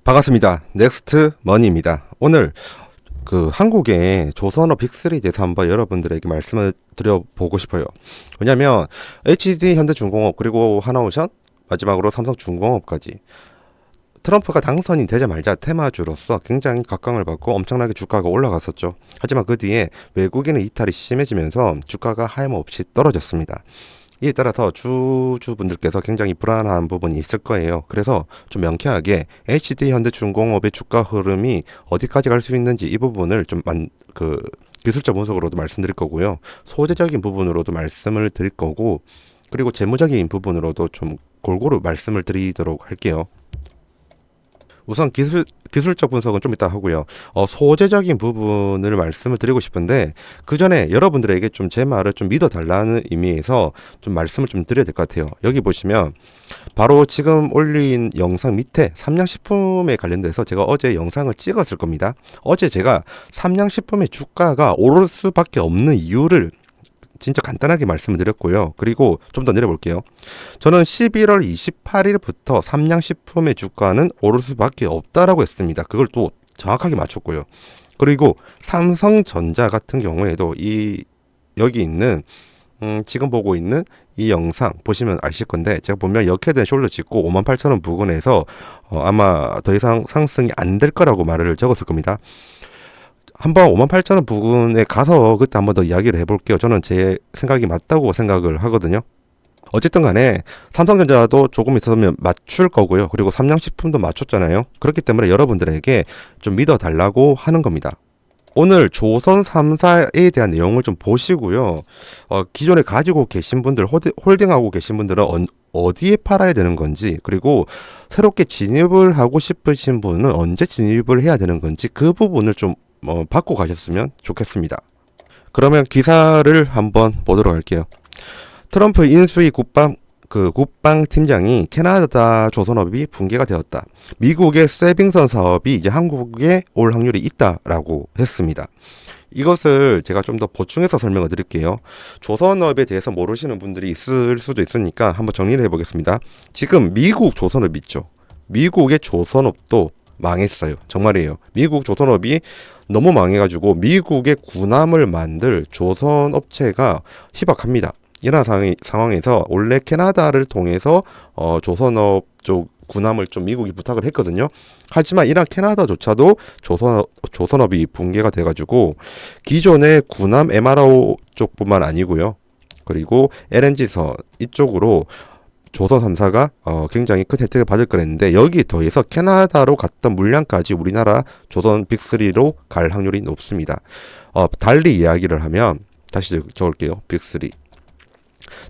반갑습니다. 넥스트 머니입니다. 오늘 한국의 조선업 빅3에 대해서 한번 여러분들에게 말씀을 드려보고 싶어요. 왜냐면 HD 현대중공업 그리고 하나오션 마지막으로 삼성중공업까지 트럼프가 당선이 되자마자 테마주로서 굉장히 각광을 받고 엄청나게 주가가 올라갔었죠. 하지만 그 뒤에 외국인의 이탈이 심해지면서 주가가 하염없이 떨어졌습니다. 이에 따라서 주주분들께서 굉장히 불안한 부분이 있을 거예요. 그래서 좀 명쾌하게 HD 현대중공업의 주가 흐름이 어디까지 갈 수 있는지 이 부분을 좀 기술적 분석으로도 말씀드릴 거고요. 소재적인 부분으로도 말씀을 드릴 거고, 그리고 재무적인 부분으로도 좀 골고루 말씀을 드리도록 할게요. 우선 기술적 분석은 좀 이따 하고요. 소재적인 부분을 말씀을 드리고 싶은데, 그 전에 여러분들에게 좀 제 말을 좀 믿어달라는 의미에서 좀 말씀을 좀 드려야 될 것 같아요. 여기 보시면 바로 지금 올린 영상 밑에 삼양식품에 관련돼서 제가 어제 영상을 찍었을 겁니다. 어제 제가 삼양식품의 주가가 오를 수밖에 없는 이유를 진짜 간단하게 말씀을 드렸고요. 그리고 좀 더 내려볼게요. 저는 11월 28일부터 삼양식품의 주가는 오를 수밖에 없다라고 했습니다. 그걸 또 정확하게 맞췄고요. 그리고 삼성전자 같은 경우에도 여기 있는 지금 보고 있는 이 영상 보시면 아실 건데, 제가 보면 역회된 숄더 찍고 58,000원 부근에서 아마 더 이상 상승이 안 될 거라고 말을 적었을 겁니다. 한번 58,000원 부근에 가서 그때 한번 더 이야기를 해볼게요. 저는 제 생각이 맞다고 생각을 하거든요. 어쨌든 간에 삼성전자도 조금 있으면 맞출 거고요. 그리고 삼양식품도 맞췄잖아요. 그렇기 때문에 여러분들에게 좀 믿어달라고 하는 겁니다. 오늘 조선 3사에 대한 내용을 좀 보시고요. 기존에 가지고 계신 분들, 홀딩하고 계신 분들은 어디에 팔아야 되는 건지, 그리고 새롭게 진입을 하고 싶으신 분은 언제 진입을 해야 되는 건지, 그 부분을 좀 받고 가셨으면 좋겠습니다. 그러면 기사를 한번 보도록 할게요. 트럼프 인수위 국방팀장이 캐나다 조선업이 붕괴가 되었다. 미국의 세빙선 사업이 이제 한국에 올 확률이 있다라고 했습니다. 이것을 제가 좀 더 보충해서 설명을 드릴게요. 조선업에 대해서 모르시는 분들이 있을 수도 있으니까 한번 정리를 해보겠습니다. 지금 미국 조선업 있죠. 미국의 조선업도 망했어요. 정말이에요. 미국 조선업이 너무 망해가지고 미국의 군함을 만들 조선업체가 희박합니다. 이런 상황에서 원래 캐나다를 통해서 조선업 쪽 군함을 좀 미국이 부탁을 했거든요. 하지만 이런 캐나다조차도 조선업이 붕괴가 돼가지고 기존의 군함 MRO 쪽뿐만 아니고요. 그리고 LNG선 이쪽으로 조선 3사가 굉장히 큰 혜택을 받을 거랬는데, 여기에 더해서 캐나다로 갔던 물량까지 우리나라 조선 빅3로 갈 확률이 높습니다. 달리 이야기를 하면, 다시 적을게요. 빅3.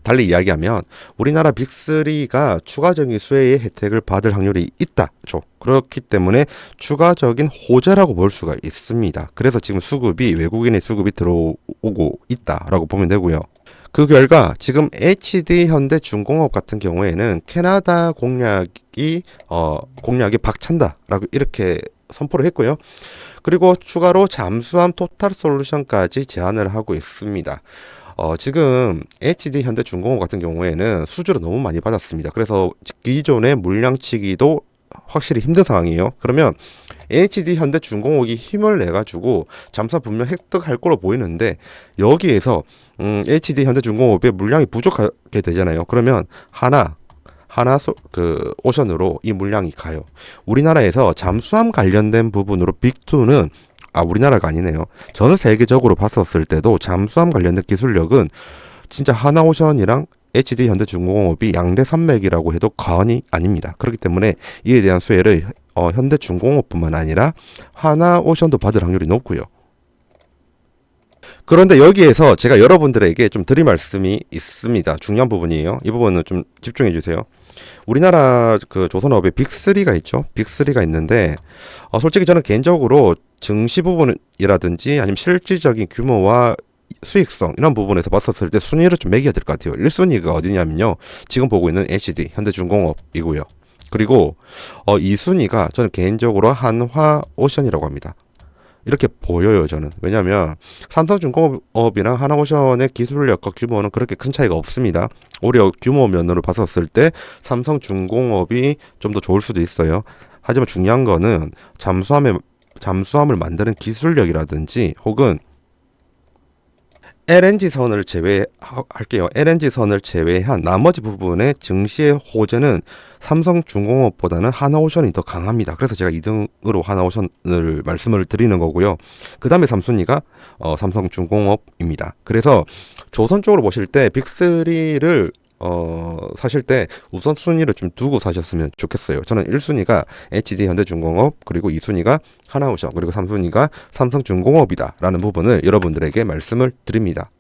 달리 이야기하면 우리나라 빅3가 추가적인 수혜의 혜택을 받을 확률이 있다죠. 그렇기 때문에 추가적인 호재라고 볼 수가 있습니다. 그래서 지금 외국인의 수급이 들어오고 있다라고 보면 되고요. 그 결과 지금 HD 현대중공업 같은 경우에는 캐나다 공략이 박찬다라고 이렇게 선포를 했고요. 그리고 추가로 잠수함 토탈솔루션까지 제안을 하고 있습니다. 지금 HD 현대중공업 같은 경우에는 수주를 너무 많이 받았습니다. 그래서 기존의 물량치기도 확실히 힘든 상황이에요. 그러면 HD 현대중공업이 힘을 내가지고 잠수함 분명 획득할 거로 보이는데, 여기에서 HD 현대중공업의 물량이 부족하게 되잖아요. 그러면 오션으로 이 물량이 가요. 우리나라에서 잠수함 관련된 부분으로 빅2는 우리나라가 아니네요. 전 세계적으로 봤었을 때도 잠수함 관련된 기술력은 진짜 하나오션이랑 HD 현대중공업이 양대 산맥이라고 해도 과언이 아닙니다. 그렇기 때문에 이에 대한 수혜를 현대중공업뿐만 아니라 하나오션도 받을 확률이 높고요. 그런데 여기에서 제가 여러분들에게 좀 드릴 말씀이 있습니다. 중요한 부분이에요. 이 부분은 좀 집중해 주세요. 우리나라 조선업에 빅3가 있죠. 빅3가 있는데, 솔직히 저는 개인적으로 증시 부분이라든지 아니면 실질적인 규모와 수익성 이런 부분에서 봤었을 때 순위를 좀 매겨야 될 것 같아요. 1순위가 어디냐면요, 지금 보고 있는 HD 현대중공업이고요. 그리고 2순위가 저는 개인적으로 한화오션이라고 합니다. 이렇게 보여요, 저는. 왜냐하면 삼성중공업이랑 하나오션의 기술력과 규모는 그렇게 큰 차이가 없습니다. 오히려 규모 면으로 봤었을 때 삼성중공업이 좀 더 좋을 수도 있어요. 하지만 중요한 거는 잠수함을 만드는 기술력이라든지 혹은 LNG선을 제외할게요. LNG선을 제외한 나머지 부분의 증시의 호재는 삼성중공업보다는 하나오션이 더 강합니다. 그래서 제가 2등으로 하나오션을 말씀을 드리는 거고요. 그 다음에 3순위가 삼성중공업입니다. 그래서 조선 쪽으로 보실 때 빅3를 사실 때 우선순위를 좀 두고 사셨으면 좋겠어요. 저는 1순위가 HD현대중공업, 그리고 2순위가 하나오션, 그리고 3순위가 삼성중공업이다 라는 부분을 여러분들에게 말씀을 드립니다.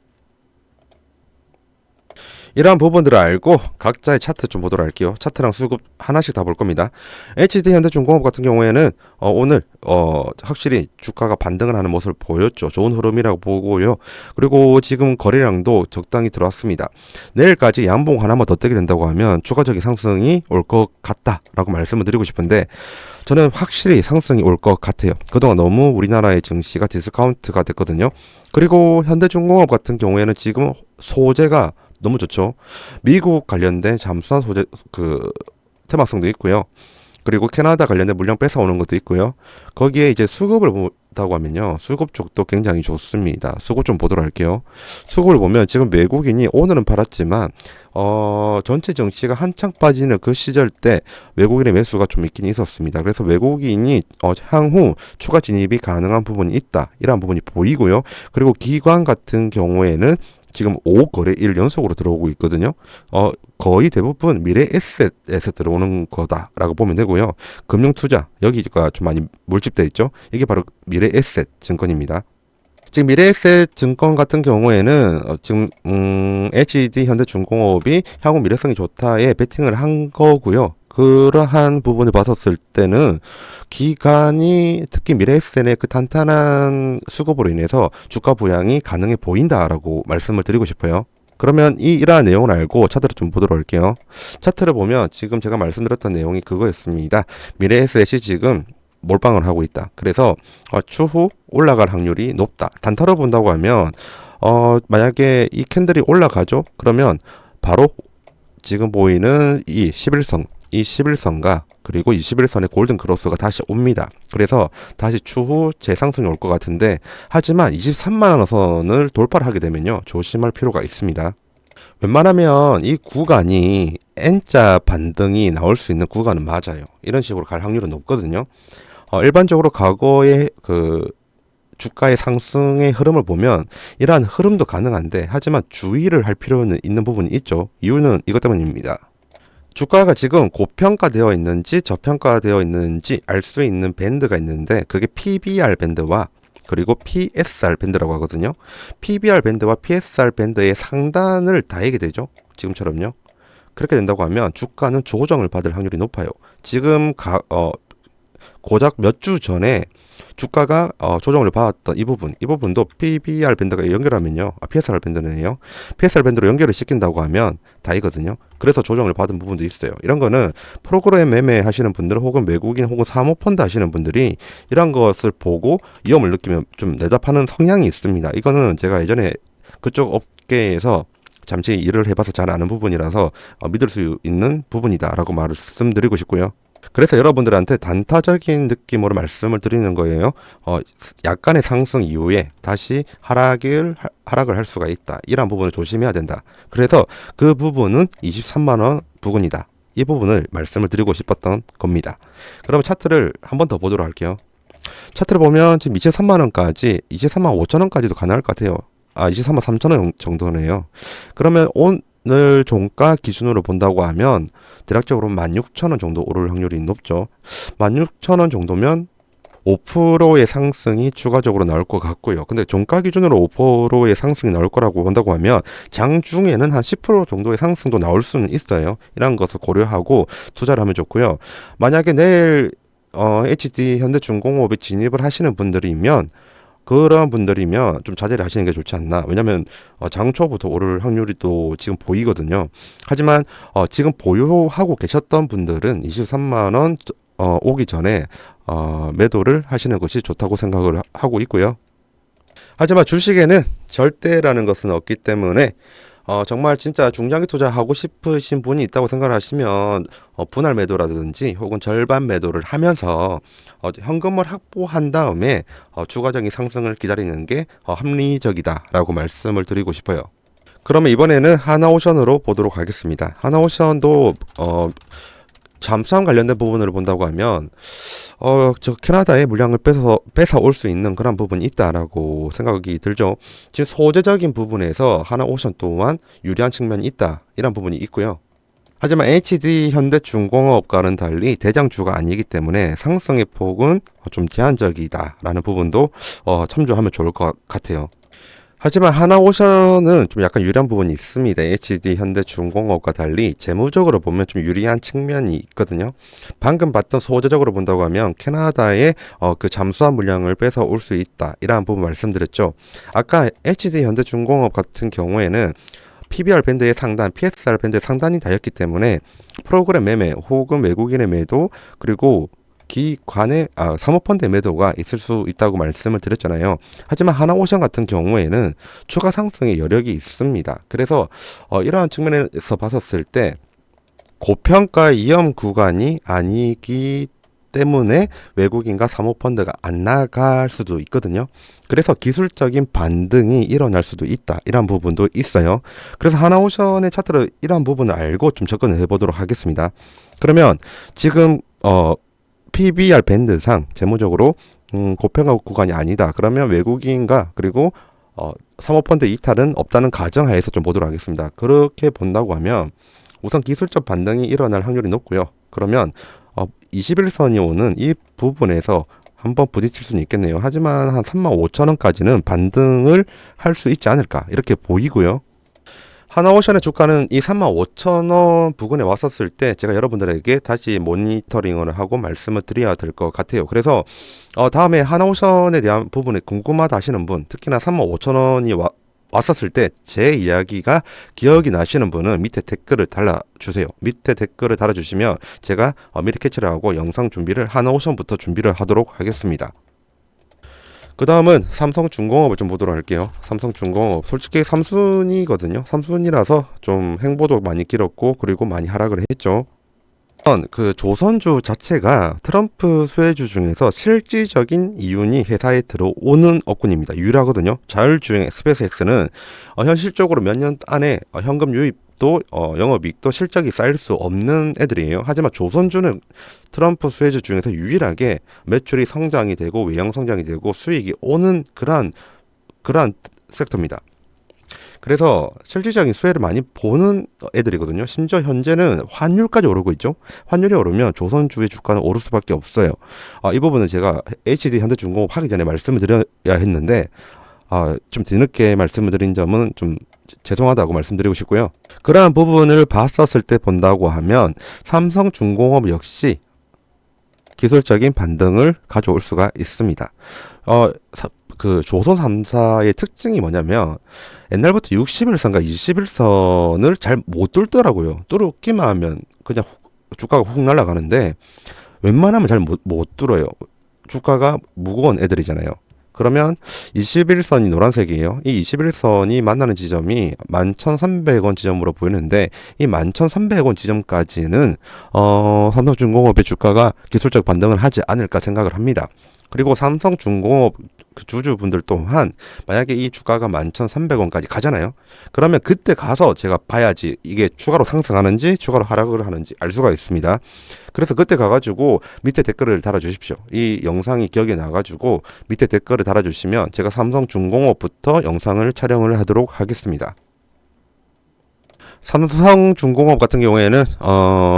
이러한 부분들을 알고 각자의 차트 좀 보도록 할게요. 차트랑 수급 하나씩 다 볼 겁니다. HD현대중공업 같은 경우에는 오늘 확실히 주가가 반등을 하는 모습을 보였죠. 좋은 흐름이라고 보고요. 그리고 지금 거래량도 적당히 들어왔습니다. 내일까지 양봉 하나만 더 뜨게 된다고 하면 추가적인 상승이 올 것 같다라고 말씀을 드리고 싶은데, 저는 확실히 상승이 올 것 같아요. 그동안 너무 우리나라의 증시가 디스카운트가 됐거든요. 그리고 현대중공업 같은 경우에는 지금 소재가 너무 좋죠. 미국 관련된 잠수함 소재 테마성도 있고요. 그리고 캐나다 관련된 물량 뺏어오는 것도 있고요. 거기에 이제 수급을 본다고 하면요, 수급 쪽도 굉장히 좋습니다. 수급 좀 보도록 할게요. 수급을 보면 지금 외국인이 오늘은 팔았지만 전체 증시가 한창 빠지는 그 시절 때 외국인의 매수가 좀 있긴 있었습니다. 그래서 외국인이 향후 추가 진입이 가능한 부분이 있다, 이러한 부분이 보이고요. 그리고 기관 같은 경우에는 지금 5거래일 연속으로 들어오고 있거든요. 거의 대부분 미래 에셋에서 들어오는 거다라고 보면 되고요. 금융투자, 여기가 좀 많이 몰집돼 있죠. 이게 바로 미래 에셋 증권입니다. 지금 미래에셋 증권 같은 경우에는 지금 HD 현대중공업이 향후 미래성이 좋다에 베팅을 한 거고요. 그러한 부분을 봤었을 때는 기간이 특히 미래에셋의 그 탄탄한 수급으로 인해서 주가 부양이 가능해 보인다라고 말씀을 드리고 싶어요. 그러면 이러한 내용을 알고 차트를 좀 보도록 할게요. 차트를 보면 지금 제가 말씀드렸던 내용이 그거였습니다. 미래에셋이 지금 몰빵을 하고 있다. 그래서 추후 올라갈 확률이 높다. 단타로 본다고 하면 만약에 이 캔들이 올라가죠? 그러면 바로 지금 보이는 이 11선과 그리고 21선의 골든 크로스가 다시 옵니다. 그래서 다시 추후 재상승이 올 것 같은데, 하지만 23만원 선을 돌파를 하게 되면요, 조심할 필요가 있습니다. 웬만하면 이 구간이 N자 반등이 나올 수 있는 구간은 맞아요. 이런 식으로 갈 확률은 높거든요. 일반적으로 과거의 주가의 상승의 흐름을 보면 이러한 흐름도 가능한데, 하지만 주의를 할 필요는 있는 부분이 있죠. 이유는 이것 때문입니다. 주가가 지금 고평가되어 있는지 저평가되어 있는지 알 수 있는 밴드가 있는데, 그게 PBR 밴드와 그리고 PSR 밴드라고 하거든요. PBR 밴드와 PSR 밴드의 상단을 다하게 되죠. 지금처럼요. 그렇게 된다고 하면 주가는 조정을 받을 확률이 높아요. 지금 고작 몇 주 전에 주가가 조정을 받았던 이 부분도 PBR 밴드가 연결하면요, PSR 밴드네요. PSR 밴드로 연결을 시킨다고 하면 다이거든요. 그래서 조정을 받은 부분도 있어요. 이런 거는 프로그램 매매 하시는 분들 혹은 외국인 혹은 사모펀드 하시는 분들이 이런 것을 보고 위험을 느끼면 좀 내다파는 성향이 있습니다. 이거는 제가 예전에 그쪽 업계에서 잠시 일을 해봐서 잘 아는 부분이라서 믿을 수 있는 부분이다라고 말씀드리고 싶고요. 그래서 여러분들한테 단타적인 느낌으로 말씀을 드리는 거예요. 약간의 상승 이후에 다시 하락을 할 수가 있다. 이런 부분을 조심해야 된다. 그래서 그 부분은 23만원 부근이다. 이 부분을 말씀을 드리고 싶었던 겁니다. 그럼 차트를 한 번 더 보도록 할게요. 차트를 보면 지금 23만원까지, 23만 5천원까지도 가능할 것 같아요. 23만 3천원 정도네요. 그러면 오늘 종가 기준으로 본다고 하면 대략적으로 16,000원 정도 오를 확률이 높죠. 16,000원 정도면 5%의 상승이 추가적으로 나올 것 같고요. 근데 종가 기준으로 5%의 상승이 나올 거라고 본다고 하면 장중에는 한 10% 정도의 상승도 나올 수는 있어요. 이런 것을 고려하고 투자를 하면 좋고요. 만약에 내일 HD 현대중공업에 진입을 하시는 분들이면, 그런 분들이면 좀 자제를 하시는 게 좋지 않나. 왜냐면 장초부터 오를 확률이 또 지금 보이거든요. 하지만 지금 보유하고 계셨던 분들은 23만원 오기 전에 매도를 하시는 것이 좋다고 생각을 하고 있고요. 하지만 주식에는 절대라는 것은 없기 때문에 정말 진짜 중장기 투자하고 싶으신 분이 있다고 생각을 하시면 분할 매도라든지 혹은 절반 매도를 하면서 현금을 확보한 다음에 추가적인 상승을 기다리는 게 합리적이다라고 말씀을 드리고 싶어요. 그러면 이번에는 하나오션으로 보도록 하겠습니다. 하나오션도 잠수함 관련된 부분을 본다고 하면 저 캐나다의 물량을 뺏어 올 수 있는 그런 부분이 있다라고 생각이 들죠. 지금 소재적인 부분에서 하나오션 또한 유리한 측면이 있다, 이런 부분이 있고요. 하지만 HD 현대중공업과는 달리 대장주가 아니기 때문에 상승의 폭은 좀 제한적이다라는 부분도 참조하면 좋을 것 같아요. 하지만 하나오션은 좀 약간 유리한 부분이 있습니다. HD 현대중공업과 달리 재무적으로 보면 좀 유리한 측면이 있거든요. 방금 봤던 소재적으로 본다고 하면 캐나다의 그 잠수함 물량을 뺏어 올 수 있다, 이러한 부분 말씀드렸죠. 아까 HD 현대중공업 같은 경우에는 PBR 밴드의 상단, PSR 밴드의 상단이 닿였기 때문에 프로그램 매매 혹은 외국인의 매도, 그리고 기관의 사모펀드 매도가 있을 수 있다고 말씀을 드렸잖아요. 하지만 하나오션 같은 경우에는 추가 상승의 여력이 있습니다. 그래서 이러한 측면에서 봤었을 때 고평가 위험 구간이 아니기 때문에 외국인과 사모펀드가 안 나갈 수도 있거든요. 그래서 기술적인 반등이 일어날 수도 있다, 이런 부분도 있어요. 그래서 하나오션의 차트를 이러한 부분을 알고 좀 접근을 해보도록 하겠습니다. 그러면 지금 PBR 밴드상 재무적으로 고평가 구간이 아니다, 그러면 외국인과 그리고 사모펀드 이탈은 없다는 가정하에서 좀 보도록 하겠습니다. 그렇게 본다고 하면 우선 기술적 반등이 일어날 확률이 높고요. 그러면 21선이 오는 이 부분에서 한번 부딪힐 수는 있겠네요. 하지만 한 35,000원까지는 반등을 할 수 있지 않을까, 이렇게 보이고요. 하나오션의 주가는 이 35,000원 부근에 왔었을 때 제가 여러분들에게 다시 모니터링을 하고 말씀을 드려야 될 것 같아요. 그래서 다음에 하나오션에 대한 부분에 궁금하다 하시는 분, 특히나 35,000원이 왔었을 때 제 이야기가 기억이 나시는 분은 밑에 댓글을 달아주세요. 밑에 댓글을 달아주시면 제가 미리 캐치를 하고 영상 준비를 하나오션부터 준비를 하도록 하겠습니다. 그 다음은 삼성중공업을 좀 보도록 할게요. 삼성중공업 솔직히 3순위거든요. 3순위라서 좀 행보도 많이 길었고 그리고 많이 하락을 했죠. 그 조선주 자체가 트럼프 수혜주 중에서 실질적인 이윤이 회사에 들어오는 업군입니다. 유일하거든요. 자율주행 스페이스X는 현실적으로 몇 년 안에 현금 유입도 영업이익도 실적이 쌓일 수 없는 애들이에요. 하지만 조선주는 트럼프 수혜주 중에서 유일하게 매출이 성장이 되고 외형 성장이 되고 수익이 오는 그러한 섹터입니다. 그래서 실질적인 수혜를 많이 보는 애들이거든요. 심지어 현재는 환율까지 오르고 있죠. 환율이 오르면 조선주의 주가는 오를 수밖에 없어요. 이 부분은 제가 HD 현대중공업 하기 전에 말씀을 드려야 했는데 좀 뒤늦게 말씀을 드린 점은 좀 죄송하다고 말씀드리고 싶고요. 그러한 부분을 봤었을 때 본다고 하면 삼성중공업 역시 기술적인 반등을 가져올 수가 있습니다. 그 조선 3사의 특징이 뭐냐면 옛날부터 60일선과 21선을 잘 못 뚫더라고요. 뚫기만 하면 그냥 주가가 훅 날아가는데 웬만하면 잘 못 뚫어요. 주가가 무거운 애들이잖아요. 그러면 21선이 노란색이에요. 이 21선이 만나는 지점이 11,300원 지점으로 보이는데 이 11,300원 지점까지는 삼성중공업의 주가가 기술적 반등을 하지 않을까 생각을 합니다. 그리고 삼성중공업 그 주주분들 또한 만약에 이 주가가 11,300원까지 가잖아요. 그러면 그때 가서 제가 봐야지 이게 추가로 상승하는지 추가로 하락을 하는지 알 수가 있습니다. 그래서 그때 가가지고 밑에 댓글을 달아주십시오. 이 영상이 기억에 나가지고 밑에 댓글을 달아주시면 제가 삼성중공업부터 영상을 촬영을 하도록 하겠습니다. 삼성중공업 같은 경우에는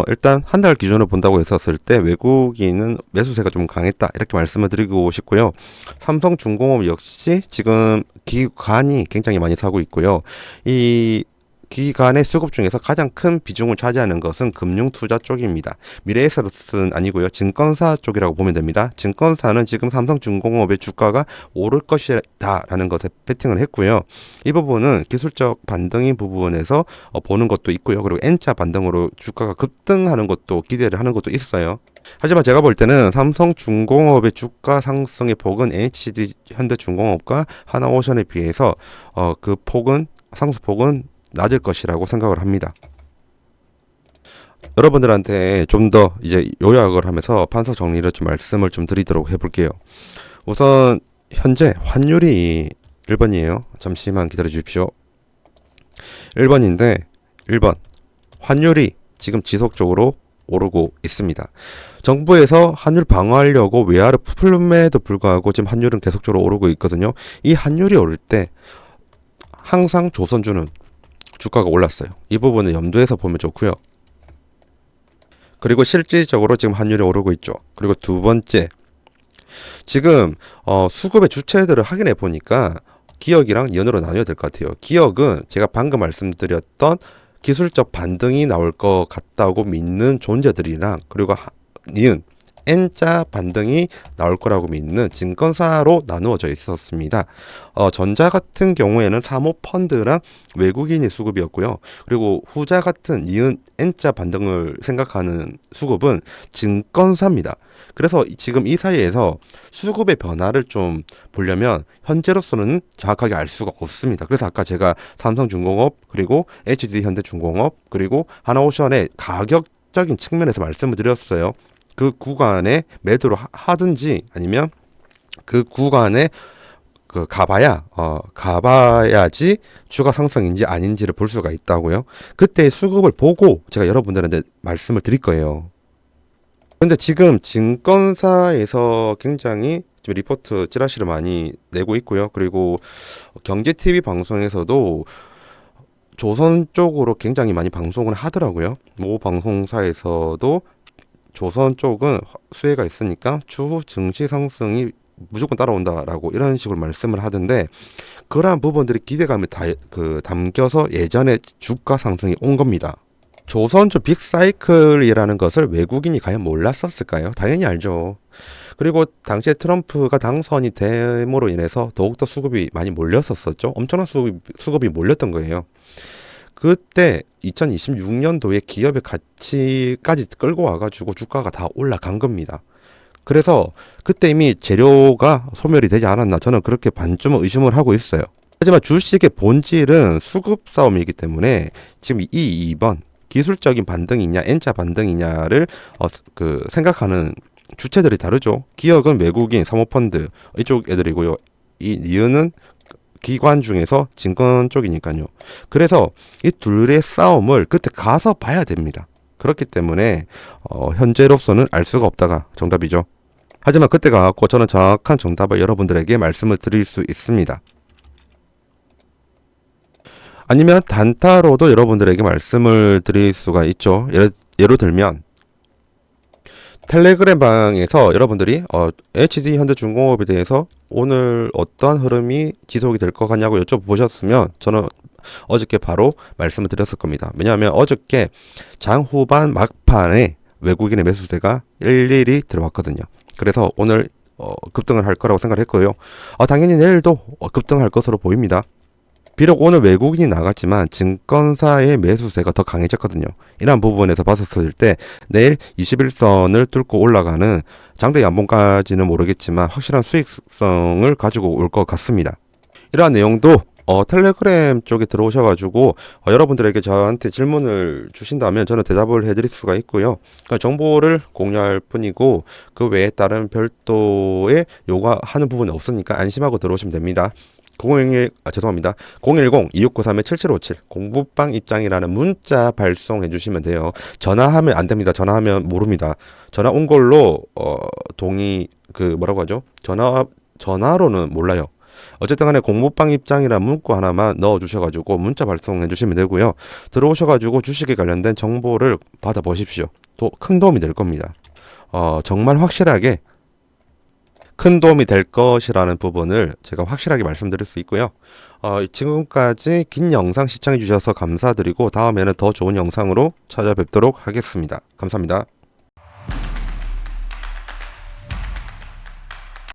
일단 한 달 기준으로 본다고 했었을 때 외국인은 매수세가 좀 강했다, 이렇게 말씀을 드리고 싶고요. 삼성중공업 역시 지금 기관이 굉장히 많이 사고 있고요. 이 기관의 수급 중에서 가장 큰 비중을 차지하는 것은 금융투자 쪽입니다. 미래에셋은 아니고요. 증권사 쪽이라고 보면 됩니다. 증권사는 지금 삼성중공업의 주가가 오를 것이다라는 것에 베팅을 했고요. 이 부분은 기술적 반등인 부분에서 보는 것도 있고요. 그리고 N자 반등으로 주가가 급등하는 것도 기대를 하는 것도 있어요. 하지만 제가 볼 때는 삼성중공업의 주가 상승의 폭은 HD 현대중공업과 하나오션에 비해서 그 폭은 상승폭은 낮을 것이라고 생각을 합니다. 여러분들한테 좀 더 이제 요약을 하면서 판서 정리를 좀 말씀을 좀 드리도록 해볼게요. 우선 현재 환율이 1번이에요. 잠시만 기다려 주십시오. 1번인데 1번 환율이 지금 지속적으로 오르고 있습니다. 정부에서 환율 방어하려고 외화를 풀음에도 불구하고 지금 환율은 계속적으로 오르고 있거든요. 이 환율이 오를 때 항상 조선주는 주가가 올랐어요. 이 부분은 염두에서 보면 좋고요. 그리고 실질적으로 지금 환율이 오르고 있죠. 그리고 두 번째, 지금 수급의 주체들을 확인해 보니까 기억이랑 연으로 나뉘어야 될 것 같아요. 기억은 제가 방금 말씀드렸던 기술적 반등이 나올 것 같다고 믿는 존재들이랑, 그리고 니은 N자 반등이 나올 거라고 믿는 증권사로 나누어져 있었습니다. 전자 같은 경우에는 사모펀드랑 외국인의 수급이었고요. 그리고 후자 같은 니은 N자 반등을 생각하는 수급은 증권사입니다. 그래서 지금 이 사이에서 수급의 변화를 좀 보려면 현재로서는 정확하게 알 수가 없습니다. 그래서 아까 제가 삼성중공업, 그리고 HD현대중공업, 그리고 하나오션의 가격적인 측면에서 말씀을 드렸어요. 그 구간에 매도를 하든지 아니면 그 구간에 가봐야지 주가 상승인지 아닌지를 볼 수가 있다고요. 그때 수급을 보고 제가 여러분들한테 말씀을 드릴 거예요. 근데 지금 증권사에서 굉장히 좀 리포트 찌라시를 많이 내고 있고요. 그리고 경제TV 방송에서도 조선 쪽으로 굉장히 많이 방송을 하더라고요. 모 방송사에서도 조선 쪽은 수혜가 있으니까 추후 증시 상승이 무조건 따라온다라고 이런 식으로 말씀을 하던데, 그러한 부분들이 기대감이 담겨서 예전에 주가 상승이 온 겁니다. 조선주 빅사이클이라는 것을 외국인이 과연 몰랐었을까요? 당연히 알죠. 그리고 당시에 트럼프가 당선이 됨으로 인해서 더욱더 수급이 많이 몰렸었죠. 엄청난 수급이 몰렸던 거예요. 그때 2026년도에 기업의 가치까지 끌고 와가지고 주가가 다 올라간 겁니다. 그래서 그때 이미 재료가 소멸이 되지 않았나, 저는 그렇게 반쯤 의심을 하고 있어요. 하지만 주식의 본질은 수급 싸움이기 때문에 지금 이 2번 기술적인 반등이냐 N자 반등이냐를 생각하는 주체들이 다르죠. 기업은 외국인 사모펀드 이쪽 애들이고요. 이 니은은 기관 중에서 증권 쪽이니까요. 그래서 이 둘의 싸움을 그때 가서 봐야 됩니다. 그렇기 때문에 현재로서는 알 수가 없다가 정답이죠. 하지만 그때 가고 저는 정확한 정답을 여러분들에게 말씀을 드릴 수 있습니다. 아니면 단타로도 여러분들에게 말씀을 드릴 수가 있죠. 예를 들면 텔레그램 방에서 여러분들이 HD 현대중공업에 대해서 오늘 어떠한 흐름이 지속이 될 것 같냐고 여쭤보셨으면 저는 어저께 바로 말씀을 드렸을 겁니다. 왜냐하면 어저께 장 후반 막판에 외국인의 매수세가 일일이 들어왔거든요. 그래서 오늘 급등을 할 거라고 생각을 했고요. 당연히 내일도 급등할 것으로 보입니다. 비록 오늘 외국인이 나갔지만 증권사의 매수세가 더 강해졌거든요. 이러한 부분에서 봤었을 때 내일 21선을 뚫고 올라가는 장대 연봉까지는 모르겠지만 확실한 수익성을 가지고 올 것 같습니다. 이러한 내용도 텔레그램 쪽에 들어오셔가지고 여러분들에게 저한테 질문을 주신다면 저는 대답을 해드릴 수가 있고요. 그러니까 정보를 공유할 뿐이고 그 외에 다른 별도의 요구하는 부분이 없으니까 안심하고 들어오시면 됩니다. 010-2693-7757 공부방 입장이라는 문자 발송해 주시면 돼요. 전화하면 안 됩니다. 전화하면 모릅니다. 전화 온 걸로 뭐라고 하죠? 전화로는 몰라요. 어쨌든 간에 공부방 입장이라는 문구 하나만 넣어 주셔가지고 문자 발송해 주시면 되고요. 들어오셔가지고 주식에 관련된 정보를 받아 보십시오. 또 큰 도움이 될 겁니다. 정말 확실하게 큰 도움이 될 것이라는 부분을 제가 확실하게 말씀드릴 수 있고요. 지금까지 긴 영상 시청해 주셔서 감사드리고 다음에는 더 좋은 영상으로 찾아뵙도록 하겠습니다. 감사합니다.